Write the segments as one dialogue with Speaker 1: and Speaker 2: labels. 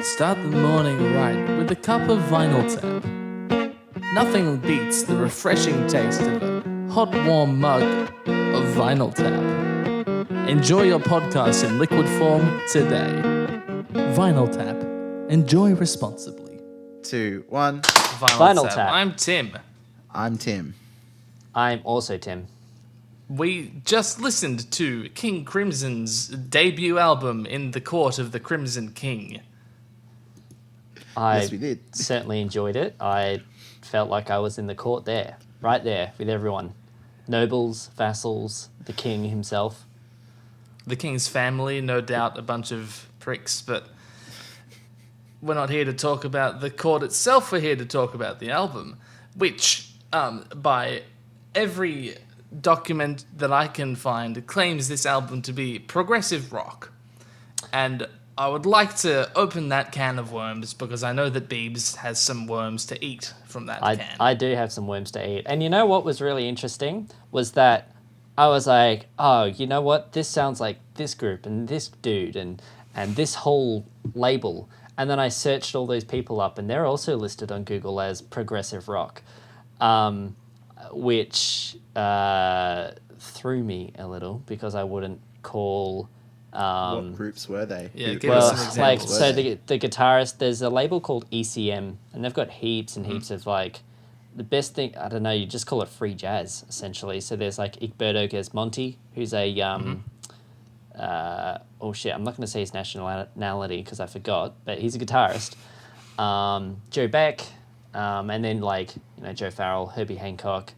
Speaker 1: Start the morning right with a cup of Vinyl Tap. Nothing beats the refreshing taste of a hot, warm mug of Vinyl Tap. Enjoy your podcast in liquid form today. Vinyl Tap. Enjoy responsibly.
Speaker 2: 2, 1.
Speaker 1: Vinyl Tap. I'm Tim.
Speaker 2: I'm Tim.
Speaker 3: I'm also Tim.
Speaker 1: We just listened to King Crimson's debut album, In the Court of the Crimson King.
Speaker 3: Yes,
Speaker 2: we did.
Speaker 3: Certainly enjoyed it. I felt like I was in the court there, right there, with everyone. Nobles, vassals, the king himself.
Speaker 1: The king's family, no doubt a bunch of pricks, but we're not here to talk about the court itself, we're here to talk about the album, which, by every document that I can find, claims this album to be progressive rock. And I would like to open that can of worms because I know that Beebs has some worms to eat from that can.
Speaker 3: I do have some worms to eat. And you know what was really interesting? Was that I was like, oh, you know what? This sounds like this group and this dude and this whole label. And then I searched all those people up and they're also listed on Google as progressive rock, which threw me a little because I wouldn't call...
Speaker 2: what groups were they?
Speaker 1: Yeah, give us some examples.
Speaker 3: The guitarist, there's a label called ECM, and they've got heaps and heaps of like, the best thing, I don't know, you just call it free jazz, essentially. So there's like Egberto Gismonti, who's a, I'm not going to say his nationality because I forgot, but he's a guitarist. Joe Beck, and then like, Joe Farrell, Herbie Hancock,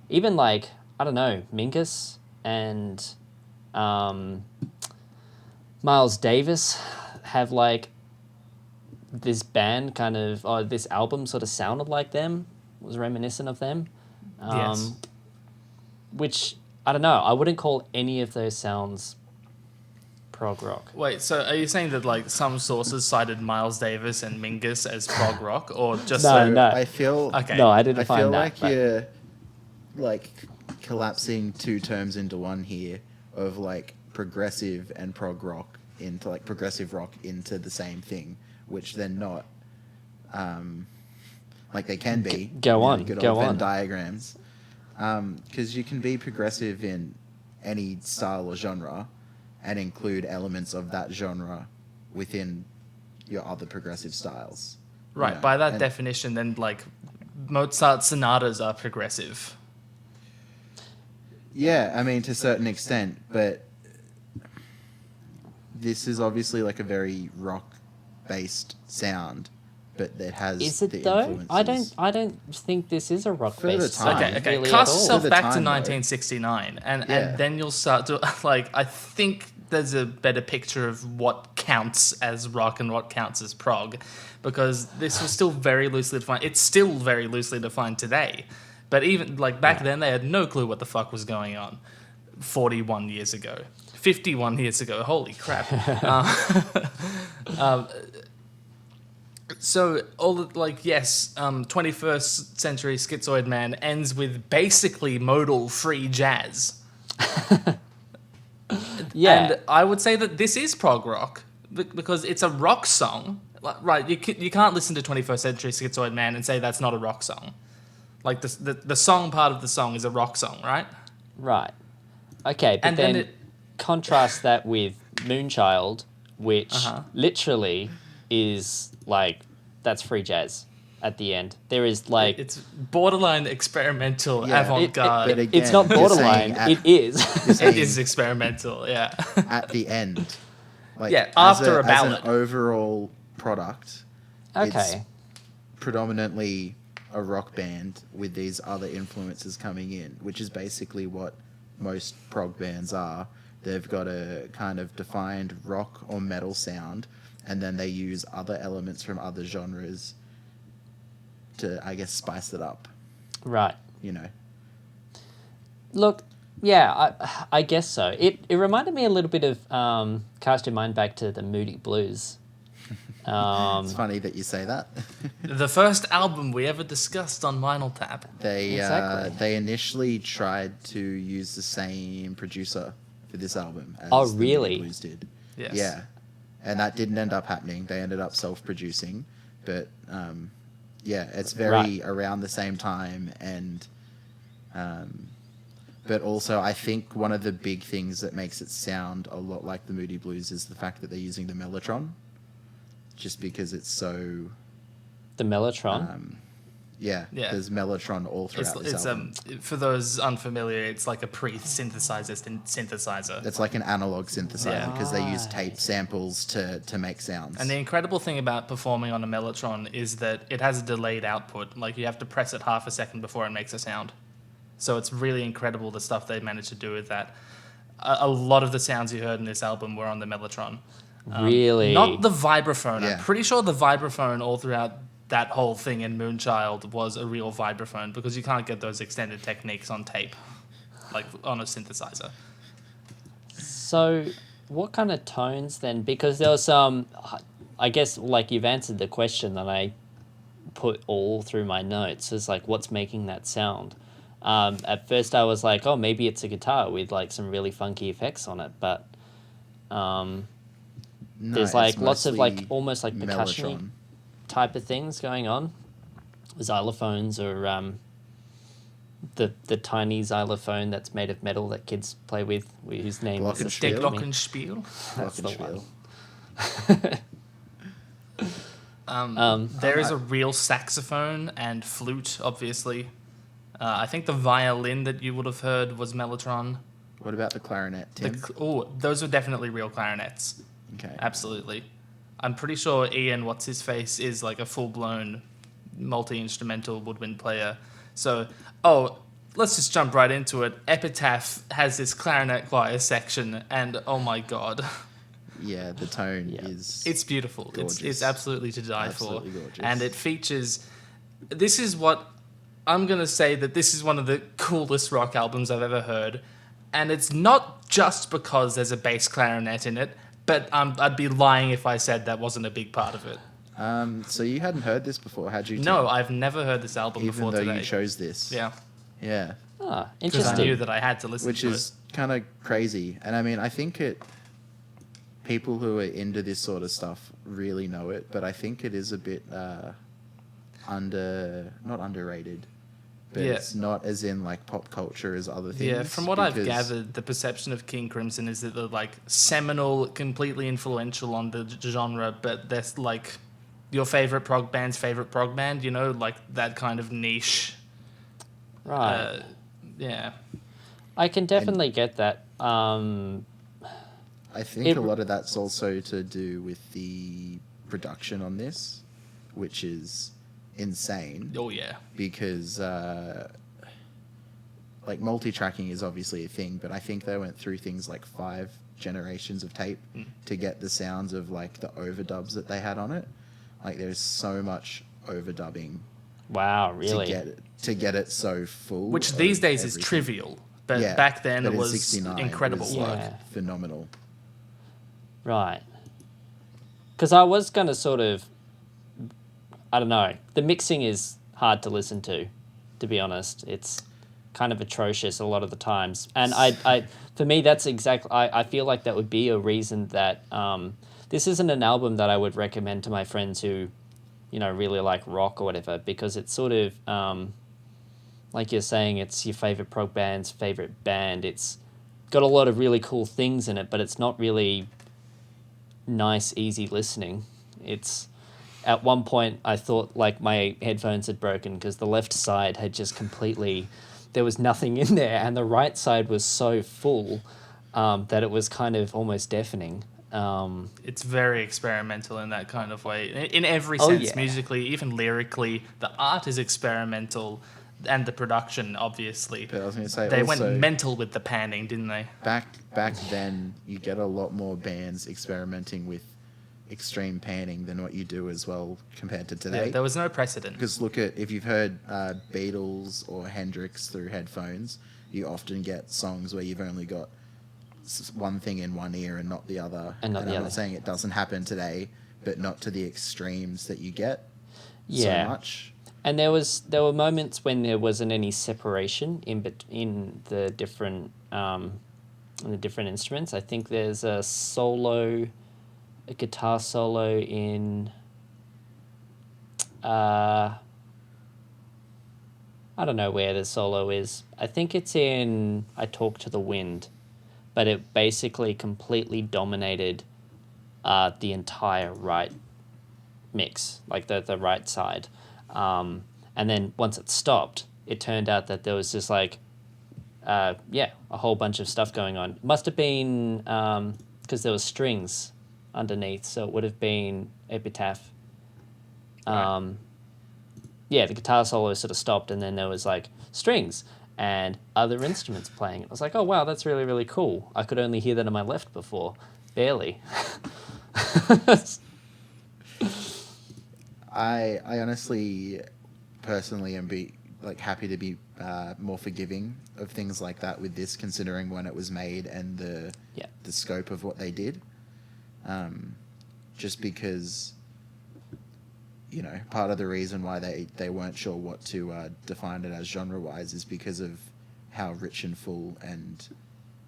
Speaker 3: even like, I don't know, Mingus and, Miles Davis have like this band kind of, or this album sort of sounded like them, was reminiscent of them.
Speaker 1: Yes.
Speaker 3: Which, I don't know, I wouldn't call any of those sounds prog rock.
Speaker 1: Wait, so are you saying that like some sources cited Miles Davis and Mingus as prog rock, or just
Speaker 3: No.
Speaker 2: I feel
Speaker 1: okay?
Speaker 3: No, I didn't find that.
Speaker 2: I feel like you're like collapsing two terms into one here of like progressive and prog rock into like progressive rock into the same thing, which they're not. Like they can be.
Speaker 3: Go on.
Speaker 2: Good
Speaker 3: Go
Speaker 2: old Venn
Speaker 3: on.
Speaker 2: diagrams. Because you can be progressive in any style or genre, and include elements of that genre within your other progressive styles.
Speaker 1: Right. By that definition, then like Mozart sonatas are progressive.
Speaker 2: Yeah, I mean to a certain extent, but this is obviously like a very rock-based sound, but that has
Speaker 3: Is it
Speaker 2: the
Speaker 3: though?
Speaker 2: influences.
Speaker 3: I don't think this is a rock
Speaker 2: For the
Speaker 3: based
Speaker 2: time.
Speaker 3: sound.
Speaker 1: Okay.
Speaker 3: Really
Speaker 1: Cast
Speaker 3: at all.
Speaker 1: yourself
Speaker 2: For the
Speaker 1: back to
Speaker 2: time, though.
Speaker 1: 1969, and
Speaker 2: Yeah.
Speaker 1: then you'll start to like. I think there's a better picture of what counts as rock and what counts as prog, because this was still very loosely defined. It's still very loosely defined today, but even like back then, they had no clue what the fuck was going on. 41 years ago, 51 years ago. Holy crap! So all the, like yes, 21st Century Schizoid Man ends with basically modal free jazz.
Speaker 3: Yeah.
Speaker 1: And I would say that this is prog rock because it's a rock song. Right, you can't listen to 21st Century Schizoid Man and say that's not a rock song. Like the song part of the song is a rock song, right?
Speaker 3: Right. Okay, but
Speaker 1: And then
Speaker 3: then contrast that with Moonchild, which literally is like, that's free jazz at the end. There is like...
Speaker 1: It's borderline experimental,
Speaker 2: Yeah.
Speaker 1: avant-garde.
Speaker 2: But again,
Speaker 3: it's not
Speaker 2: you're
Speaker 3: borderline,
Speaker 2: saying
Speaker 3: it is.
Speaker 1: It is experimental, yeah.
Speaker 2: At the end. Like,
Speaker 1: Yeah,
Speaker 2: as
Speaker 1: after a
Speaker 2: as
Speaker 1: ballad.
Speaker 2: an overall product, it's
Speaker 3: Okay.
Speaker 2: predominantly a rock band with these other influences coming in, which is basically what most prog bands are. They've got a kind of defined rock or metal sound, and then they use other elements from other genres to, I guess, spice it up,
Speaker 3: Right. Look, yeah, I guess so. It reminded me a little bit of, cast your mind back to the Moody Blues.
Speaker 2: It's funny that you say that.
Speaker 1: The first album we ever discussed on Vinyl Tap.
Speaker 3: Exactly.
Speaker 2: They initially tried to use the same producer for this album as
Speaker 3: Oh,
Speaker 2: the Moody
Speaker 3: really?
Speaker 2: Blues did.
Speaker 1: Yes.
Speaker 2: Yeah. and that didn't end up happening. They ended up self-producing, but yeah, it's very
Speaker 3: Right.
Speaker 2: around the same time, and but also I think one of the big things that makes it sound a lot like the Moody Blues is the fact that they're using the Mellotron, just because it's so
Speaker 3: The Mellotron.
Speaker 2: yeah.
Speaker 1: Yeah.
Speaker 2: There's Mellotron all throughout this album.
Speaker 1: For those unfamiliar, it's like a pre-synthesizer synthesizer.
Speaker 2: It's like an analog synthesizer
Speaker 1: Yeah.
Speaker 2: because they use tape samples to make sounds.
Speaker 1: And the incredible thing about performing on a Mellotron is that it has a delayed output. Like, you have to press it half a second before it makes a sound. So it's really incredible the stuff they managed to do with that. A lot of the sounds you heard in this album were on the Mellotron.
Speaker 3: Really?
Speaker 1: Not the vibraphone.
Speaker 2: Yeah.
Speaker 1: I'm pretty sure the vibraphone all throughout that whole thing in Moonchild was a real vibraphone, because you can't get those extended techniques on tape, like on a synthesizer.
Speaker 3: So, what kind of tones then? Because there was some, I guess, like you've answered the question that I put all through my notes. Is like, what's making that sound? At first, I was like, oh, maybe it's a guitar with like some really funky effects on it, but
Speaker 2: No,
Speaker 3: there's
Speaker 2: it's
Speaker 3: like lots of like
Speaker 2: mostly
Speaker 3: almost like percussion
Speaker 2: Mellotron.
Speaker 3: type of things going on. Xylophones, or the tiny xylophone that's made of metal that kids play with, whose name is
Speaker 2: Glockenspiel.
Speaker 3: escaping
Speaker 1: Der
Speaker 3: me.
Speaker 1: Glockenspiel.
Speaker 3: That's the
Speaker 2: Glockenspiel.
Speaker 1: There is a real saxophone and flute, obviously. I think the violin that you would have heard was Mellotron.
Speaker 2: What about the clarinet, Tim?
Speaker 1: Those were definitely real clarinets.
Speaker 2: Okay.
Speaker 1: Absolutely. I'm pretty sure Ian What's-His-Face is like a full-blown multi-instrumental woodwind player. So, let's just jump right into it. Epitaph has this clarinet choir section, and oh my god.
Speaker 2: Yeah, the tone
Speaker 3: Yeah.
Speaker 2: is...
Speaker 1: It's beautiful.
Speaker 2: Gorgeous.
Speaker 1: It's absolutely to die
Speaker 2: Absolutely
Speaker 1: for.
Speaker 2: gorgeous.
Speaker 1: And it features... This is what... I'm going to say that this is one of the coolest rock albums I've ever heard. And it's not just because there's a bass clarinet in it, but I'd be lying if I said that wasn't a big part of it.
Speaker 2: So you hadn't heard this before, had you? Tim?
Speaker 1: No, I've never heard this album
Speaker 2: Even
Speaker 1: before
Speaker 2: though
Speaker 1: today.
Speaker 2: you chose this.
Speaker 1: Yeah,
Speaker 2: Yeah.
Speaker 3: Ah,
Speaker 1: because I
Speaker 3: interesting.
Speaker 1: knew that I had to listen
Speaker 2: Which
Speaker 1: to
Speaker 2: is kind of crazy. And I mean, I think people who are into this sort of stuff really know it, but I think it is a bit not underrated, but
Speaker 1: Yeah.
Speaker 2: it's not as in like pop culture as other
Speaker 1: it.
Speaker 2: things.
Speaker 1: Yeah, from what I've
Speaker 2: because-
Speaker 1: gathered, the perception of King Crimson is that they're like seminal, completely influential on the genre, but that's like your favorite prog band's favorite prog band, you know, like that kind of niche.
Speaker 3: Right.
Speaker 1: Yeah.
Speaker 3: I can definitely get that.
Speaker 2: I think
Speaker 3: It-
Speaker 2: a lot of that's also to do with the production on this, which is insane.
Speaker 1: Oh yeah.
Speaker 2: Because like multi-tracking is obviously a thing, but I think they went through things like 5 generations of tape to get the sounds of like the overdubs that they had on it. Like there's so much overdubbing
Speaker 3: Wow, really?
Speaker 2: to get it so full.
Speaker 1: Which
Speaker 2: of
Speaker 1: these days is
Speaker 2: everything.
Speaker 1: trivial, but
Speaker 2: Yeah,
Speaker 1: back then
Speaker 2: but
Speaker 1: it
Speaker 2: in
Speaker 1: was
Speaker 2: 69,
Speaker 1: incredible
Speaker 2: it was,
Speaker 1: work.
Speaker 3: Yeah.
Speaker 2: like, phenomenal.
Speaker 3: Right. Because I was going to sort of, I don't know, the mixing is hard to listen to be honest. It's kind of atrocious a lot of the times. And I for me, that's exactly, I feel like that would be a reason that this isn't an album that I would recommend to my friends who, you know, really like rock or whatever, because it's sort of, like you're saying, it's your favorite prog band's favorite band. It's got a lot of really cool things in it, but it's not really nice, easy listening. It's at one point I thought like my headphones had broken because the left side had just completely, there was nothing in there, and the right side was so full that it was kind of almost deafening.
Speaker 1: It's very experimental in that kind of way. In every
Speaker 3: Oh,
Speaker 1: sense,
Speaker 3: yeah.
Speaker 1: musically, even lyrically, the art is experimental, and the production, obviously.
Speaker 2: But I was going to say
Speaker 1: They
Speaker 2: also,
Speaker 1: went mental with the panning, didn't they?
Speaker 2: back then you get a lot more bands experimenting with extreme panning than what you do as well compared to
Speaker 1: Yeah,
Speaker 2: today.
Speaker 1: there was no precedent.
Speaker 2: Because look at, if you've heard Beatles or Hendrix through headphones, you often get songs where you've only got one thing in one ear and not the other.
Speaker 3: And not the
Speaker 2: I'm
Speaker 3: other.
Speaker 2: not saying it doesn't happen today, but not to the extremes that you get
Speaker 3: Yeah.
Speaker 2: so much.
Speaker 3: And there were moments when there wasn't any separation in the different instruments. I think there's a solo a guitar solo in I don't know where the solo is. I think it's in I Talk to the Wind, but it basically completely dominated the entire right mix, like the right side. And then once it stopped, it turned out that there was just like, a whole bunch of stuff going on. It must have been because there was strings underneath, so it would have been Epitaph.
Speaker 1: Right.
Speaker 3: Yeah, the guitar solo sort of stopped, and then there was like strings and other instruments playing. I was like, oh wow, that's really, really cool. I could only hear that on my left before, barely.
Speaker 2: I honestly, personally, am happy to be more forgiving of things like that with this, considering when it was made and
Speaker 3: Yeah.
Speaker 2: the scope of what they did. Just because, part of the reason why they weren't sure what to define it as genre-wise is because of how rich and full and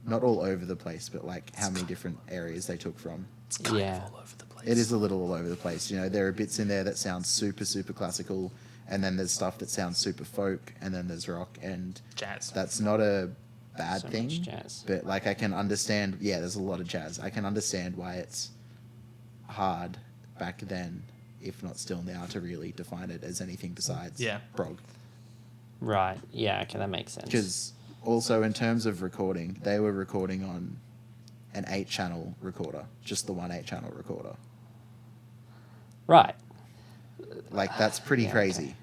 Speaker 2: not all over the place, but like how many different areas they took from.
Speaker 1: It's kind of all over the place.
Speaker 2: It is a little all over the place. There are bits in there that sound super, super classical, and then there's stuff that sounds super folk, and then there's rock, and
Speaker 1: Jazz.
Speaker 2: that's not a bad
Speaker 3: So
Speaker 2: thing.
Speaker 3: much jazz.
Speaker 2: But like I can understand, there's a lot of jazz. I can understand why it's hard back then, if not still now, to really define it as anything besides prog.
Speaker 3: Right. Yeah. Okay, that makes sense.
Speaker 2: Because also in terms of recording, they were recording on an 8-channel recorder, just the one 8-channel recorder.
Speaker 3: Right.
Speaker 2: Like that's pretty
Speaker 3: Yeah,
Speaker 2: crazy
Speaker 3: okay.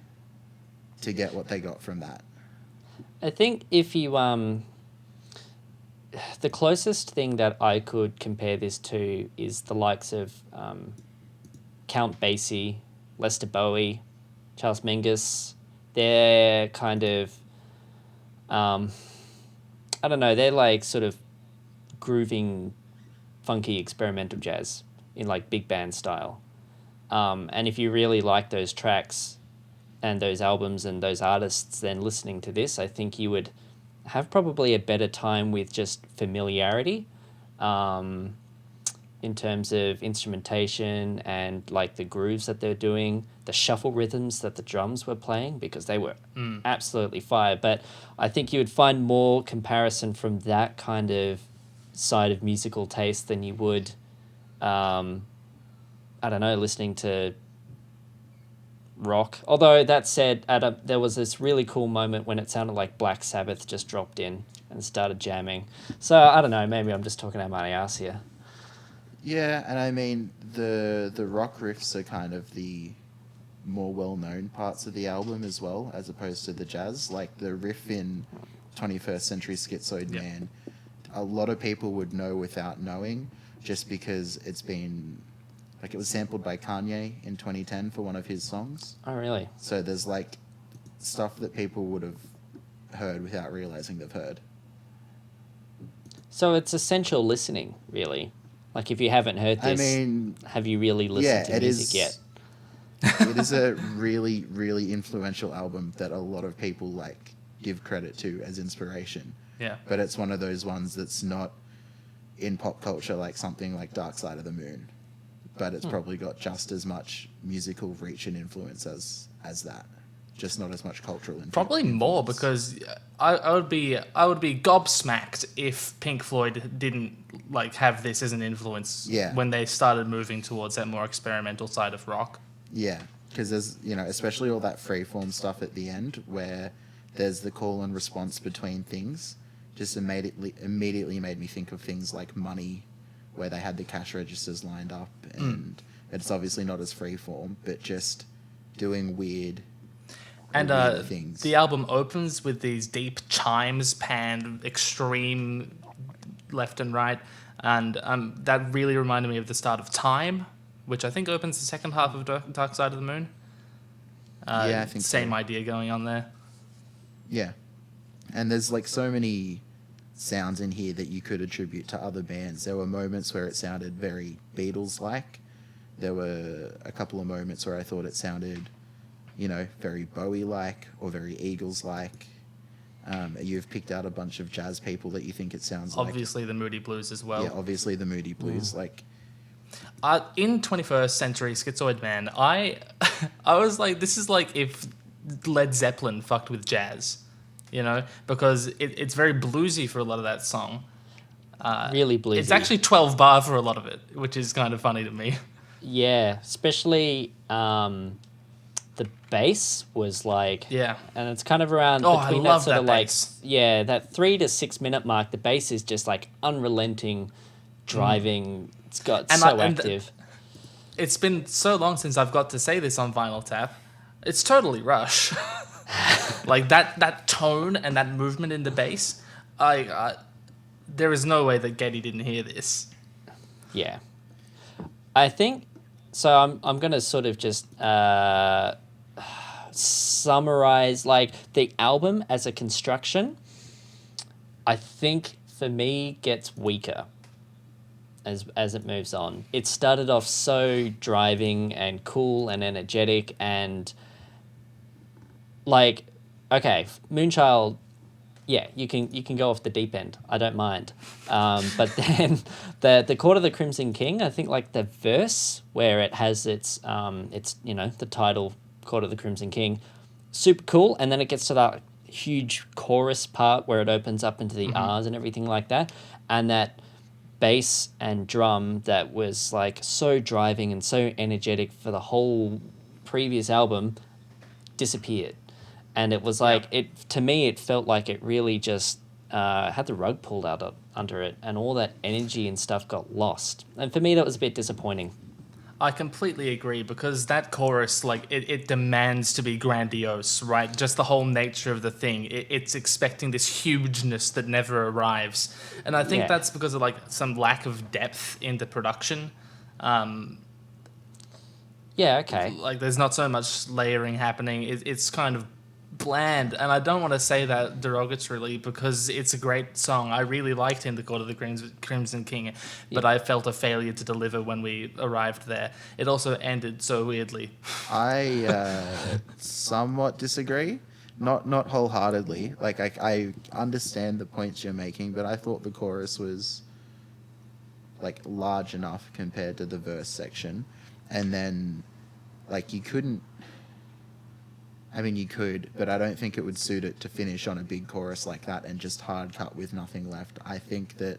Speaker 2: to get what they got from that.
Speaker 3: I think if you the closest thing that I could compare this to is the likes of Count Basie, Lester Bowie, Charles Mingus. They're kind of I don't know, they're like sort of grooving, funky experimental jazz in like big band style. And if you really like those tracks and those albums and those artists, then listening to this, I think you would have probably a better time with just familiarity in terms of instrumentation and like the grooves that they're doing, the shuffle rhythms that the drums were playing, because they were absolutely fire. But I think you would find more comparison from that kind of side of musical taste than you would, I don't know, listening to rock. Although that said, there was this really cool moment when it sounded like Black Sabbath just dropped in and started jamming. So I don't know, maybe I'm just talking out my ass here.
Speaker 2: Yeah, and I mean the rock riffs are kind of the more well-known parts of the album as well, as opposed to the jazz. Like the riff in 21st Century Schizoid Man, a lot of people would know without knowing, just because it's been, like, it was sampled by Kanye in 2010 for one of his songs.
Speaker 3: Oh, really?
Speaker 2: So there's like stuff that people would have heard without realizing they've heard.
Speaker 3: So it's essential listening, really. Like if you haven't heard this,
Speaker 2: I mean,
Speaker 3: have you really listened to music yet?
Speaker 2: It is a really, really influential album that a lot of people like give credit to as inspiration.
Speaker 1: Yeah.
Speaker 2: But it's one of those ones that's not in pop culture like something like Dark Side of the Moon. But it's probably got just as much musical reach and influence as that. Just not as much cultural influence.
Speaker 1: Probably more, because I would be gobsmacked if Pink Floyd didn't like have this as an influence when they started moving towards that more experimental side of rock.
Speaker 2: Yeah, because there's, especially all that freeform stuff at the end where there's the call and response between things, just immediately made me think of things like Money, where they had the cash registers lined up, and it's obviously not as freeform, but just doing weird
Speaker 1: And
Speaker 2: things.
Speaker 1: The album opens with these deep chimes panned extreme left and right, and that really reminded me of the start of Time, which I think opens the second half of Dark Side of the Moon.
Speaker 2: Yeah, I think
Speaker 1: same
Speaker 2: so.
Speaker 1: idea going on there.
Speaker 2: Yeah, and there's like so many sounds in here that you could attribute to other bands. There were moments where it sounded very Beatles-like. There were a couple of moments where I thought it sounded, very Bowie-like or very Eagles-like. You've picked out a bunch of jazz people that you think it sounds like.
Speaker 1: Obviously the Moody Blues as well.
Speaker 2: Yeah, obviously the Moody Blues. Like,
Speaker 1: In 21st Century Schizoid Man, I I was like, this is like if Led Zeppelin fucked with jazz, because it's very bluesy for a lot of that song.
Speaker 3: Really bluesy.
Speaker 1: It's actually 12 bar for a lot of it, which is kind of funny to me.
Speaker 3: Yeah, especially the bass was like...
Speaker 1: Yeah.
Speaker 3: And it's kind of around
Speaker 1: Oh, I
Speaker 3: between
Speaker 1: love
Speaker 3: that sort
Speaker 1: that
Speaker 3: of
Speaker 1: bass.
Speaker 3: like... Yeah, that 3 to 6 minute mark, the bass is just like unrelenting, driving. It's got active.
Speaker 1: It's been so long since I've got to say this on Vinyl Tap. It's totally Rush. Like that tone and that movement in the bass. There is no way that Getty didn't hear this.
Speaker 3: Yeah. I think... So I'm going to sort of just summarize like the album as a construction. I think for me gets weaker as it moves on. It started off so driving and cool and energetic and like, okay, Moonchild, yeah, you can go off the deep end. I don't mind. But then the Court of the Crimson King, I think like the verse where it has its the title Court of the Crimson King, super cool. And then it gets to that huge chorus part where it opens up into the R's and everything like that. And that bass and drum that was like so driving and so energetic for the whole previous album disappeared. And it was like, to me, it felt like it really just had the rug pulled out under it, and all that energy and stuff got lost. And for me, that was a bit disappointing.
Speaker 1: I completely agree, because that chorus, like, it demands to be grandiose, right? Just the whole nature of the thing. It's expecting this hugeness that never arrives. And I think that's because of, like, some lack of depth in the production.
Speaker 3: Yeah, okay.
Speaker 1: Like, there's not so much layering happening. It's kind of bland, and I don't want to say that derogatorily, because it's a great song. I really liked In the Court of the Crimson King, but I felt a failure to deliver when we arrived there. It also ended so weirdly.
Speaker 2: I somewhat disagree. Not wholeheartedly. Like, I understand the points you're making, but I thought the chorus was like large enough compared to the verse section. And then like you couldn't... I mean, you could, but I don't think it would suit it to finish on a big chorus like that and just hard cut with nothing left. I think that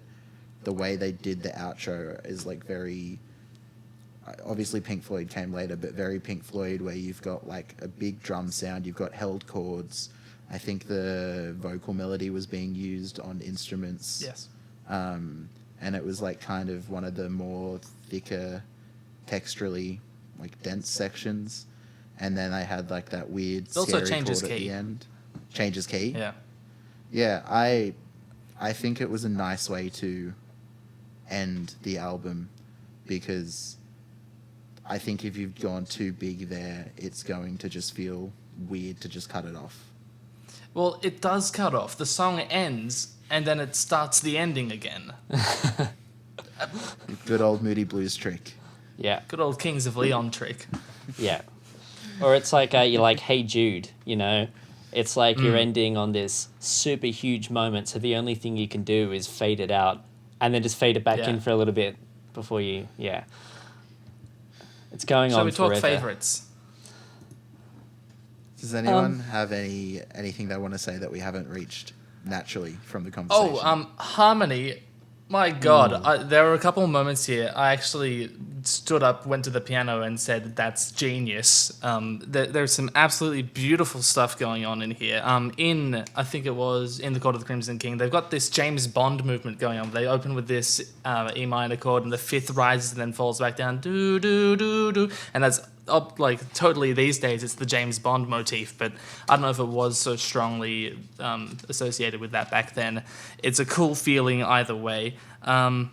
Speaker 2: the way they did the outro is like very... Obviously Pink Floyd came later, but very Pink Floyd, where you've got like a big drum sound, you've got held chords. I think the vocal melody was being used on instruments.
Speaker 1: Yes.
Speaker 2: And it was like kind of one of the more thicker, texturally like dense sections. And then I had like that weird scary
Speaker 1: also changes
Speaker 2: chord at
Speaker 1: key.
Speaker 2: the end. Changes key?
Speaker 1: Yeah.
Speaker 2: Yeah, I think it was a nice way to end the album, because I think if you've gone too big there, it's going to just feel weird to just cut it off.
Speaker 1: Well, it does cut off. The song ends, and then it starts the ending again.
Speaker 2: Good old Moody Blues trick.
Speaker 3: Yeah.
Speaker 1: Good old Kings of Leon trick.
Speaker 3: Yeah. Or it's like you're like, Hey Jude, you know? It's like you're ending on this super huge moment, so the only thing you can do is fade it out and then just fade it back in for a little bit before you... Yeah. It's going on forever.
Speaker 1: Shall we talk favourites?
Speaker 2: Does anyone have anything they want to say that we haven't reached naturally from the conversation?
Speaker 1: Harmony. My God, there were a couple of moments here. I actually stood up, went to the piano, and said, "That's genius." There's some absolutely beautiful stuff going on in here. I think it was in the Court of the Crimson King, they've got this James Bond movement going on. They open with this E minor chord, and the fifth rises and then falls back down, do do do do, and that's up like totally these days. It's the James Bond motif, but I don't know if it was so strongly associated with that back then. It's a cool feeling either way. And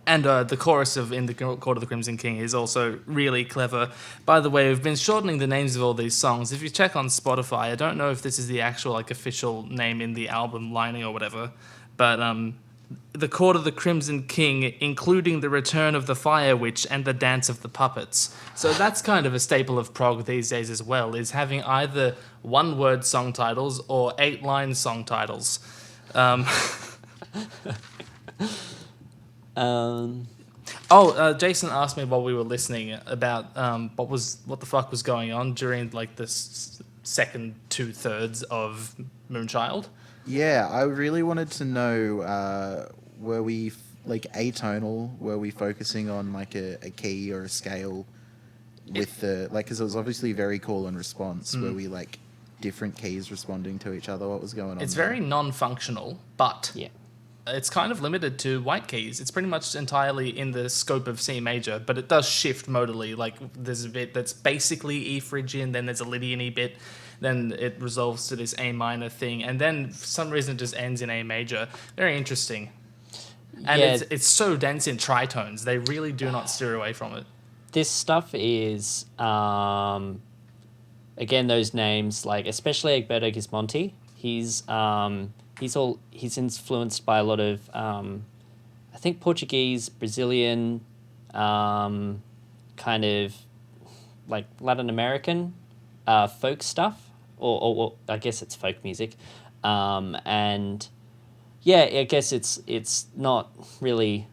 Speaker 1: the chorus of In the Court of the Crimson King is also really clever. By the way, we've been shortening the names of all these songs. If you check on Spotify, I don't know if this is the actual like official name in the album lining or whatever, but The Court of the Crimson King, including The Return of the Fire Witch and The Dance of the Puppets. So that's kind of a staple of prog these days as well, is having either one-word song titles or 8-line song titles. Jason asked me while we were listening about what the fuck was going on during like the second 2/3 of Moonchild.
Speaker 2: Yeah, I really wanted to know, were we like atonal? Were we focusing on like a key or a scale with the like? Because it was obviously very call and response. Were we like different keys responding to each other? What was going on?
Speaker 1: It's
Speaker 2: there?
Speaker 1: very non-functional, but
Speaker 3: Yeah.
Speaker 1: it's kind of limited to white keys. It's pretty much entirely in the scope of C major, but it does shift modally. Like there's a bit that's basically E Phrygian, then there's a Lydian-y bit, then it resolves to this A minor thing, and then for some reason it just ends in A major. Very interesting. And
Speaker 3: Yeah.
Speaker 1: it's so dense in tritones. They really do not steer away from it.
Speaker 3: This stuff is, again, those names, like especially Egberto Gismonti. He's influenced by a lot of, I think Portuguese, Brazilian, kind of like Latin American folk stuff, or I guess it's folk music, and yeah, I guess it's not really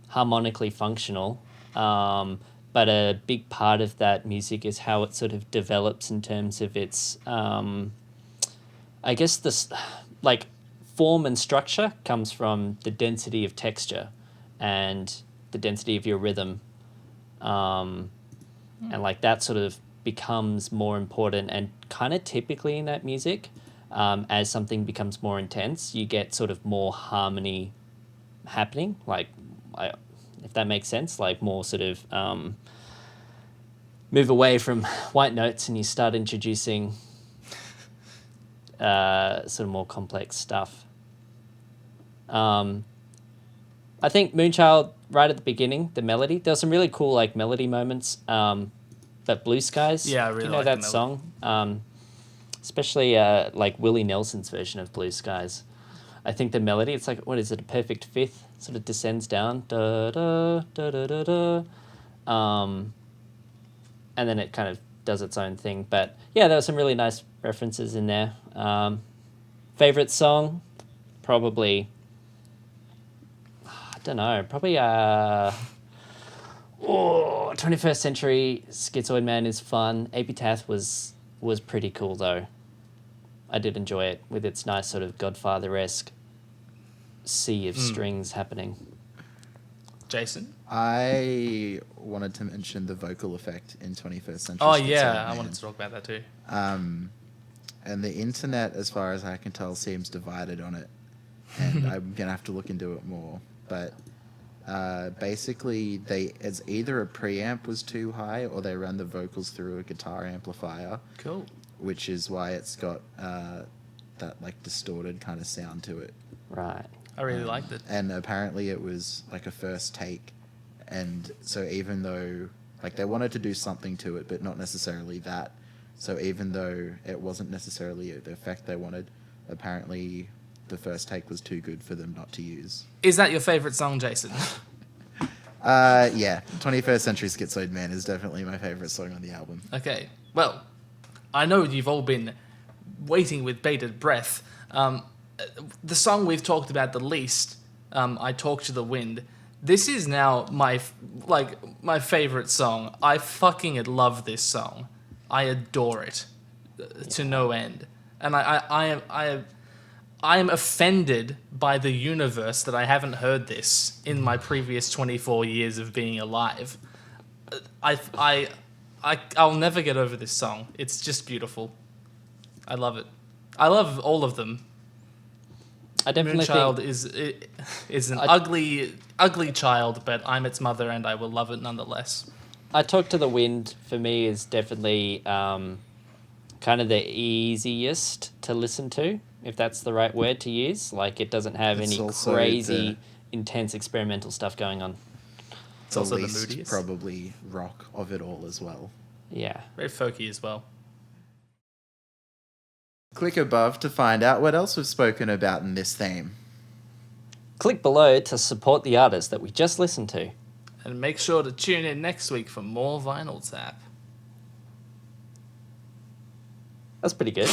Speaker 3: harmonically functional, but a big part of that music is how it sort of develops in terms of its, I guess this, like, form and structure comes from the density of texture and the density of your rhythm, and like that sort of becomes more important, and kind of typically in that music, as something becomes more intense, you get sort of more harmony happening, like, if that makes sense, like more sort of move away from white notes and you start introducing sort of more complex stuff. I think Moonchild, right at the beginning, the melody, there were some really cool like melody moments. But Blue Skies,
Speaker 1: Yeah, I really
Speaker 3: do you know
Speaker 1: like
Speaker 3: that
Speaker 1: the
Speaker 3: song? Especially like Willie Nelson's version of Blue Skies. I think the melody, it's like, what is it, a perfect fifth, sort of descends down, da da da da da da, and then it kind of does its own thing. But yeah, there were some really nice references in there. Favorite song, probably, I don't know, probably 21st Century Schizoid Man is fun. Epitaph was pretty cool though. I did enjoy it with its nice sort of Godfather-esque sea of strings happening.
Speaker 1: Jason?
Speaker 2: I wanted to mention the vocal effect in 21st Century.
Speaker 1: Oh,
Speaker 2: Schizoid
Speaker 1: yeah,
Speaker 2: Man.
Speaker 1: I wanted to talk about that too.
Speaker 2: And the internet, as far as I can tell, seems divided on it. And I'm going to have to look into it more. But basically, it's either a preamp was too high or they ran the vocals through a guitar amplifier.
Speaker 1: Cool.
Speaker 2: Which is why it's got that like distorted kind of sound to it.
Speaker 3: Right.
Speaker 1: I really liked it.
Speaker 2: And apparently it was like a first take. And so even though like they wanted to do something to it, but not necessarily that. So even though it wasn't necessarily the effect they wanted, apparently the first take was too good for them not to use.
Speaker 1: Is that your favorite song, Jason?
Speaker 2: Yeah. 21st Century Schizoid Man is definitely my favorite song on the album.
Speaker 1: Okay. Well, I know you've all been waiting with bated breath. The song we've talked about the least, I Talk to the Wind. This is now my favorite song. I fucking love this song. I adore it to no end. And I am offended by the universe that I haven't heard this in my previous 24 years of being alive. I'll never get over this song. It's just beautiful. I love it. I love all of them.
Speaker 3: I definitely
Speaker 1: Moonchild
Speaker 3: think
Speaker 1: is an ugly child, but I'm its mother and I will love it nonetheless.
Speaker 3: I Talk to the Wind for me is definitely kind of the easiest to listen to, if that's the right word to use. Like it doesn't have
Speaker 2: It's
Speaker 3: any
Speaker 2: also
Speaker 3: crazy, intense experimental stuff going on.
Speaker 2: It's
Speaker 1: also
Speaker 2: the
Speaker 1: the
Speaker 2: least
Speaker 1: moodiest.
Speaker 2: probably rock of it all as well.
Speaker 3: Yeah.
Speaker 1: Very folky as well.
Speaker 2: Click above to find out what else we've spoken about in this theme.
Speaker 3: Click below to support the artist that we just listened to.
Speaker 1: And make sure to tune in next week for more Vinyl Tap.
Speaker 3: That's pretty good.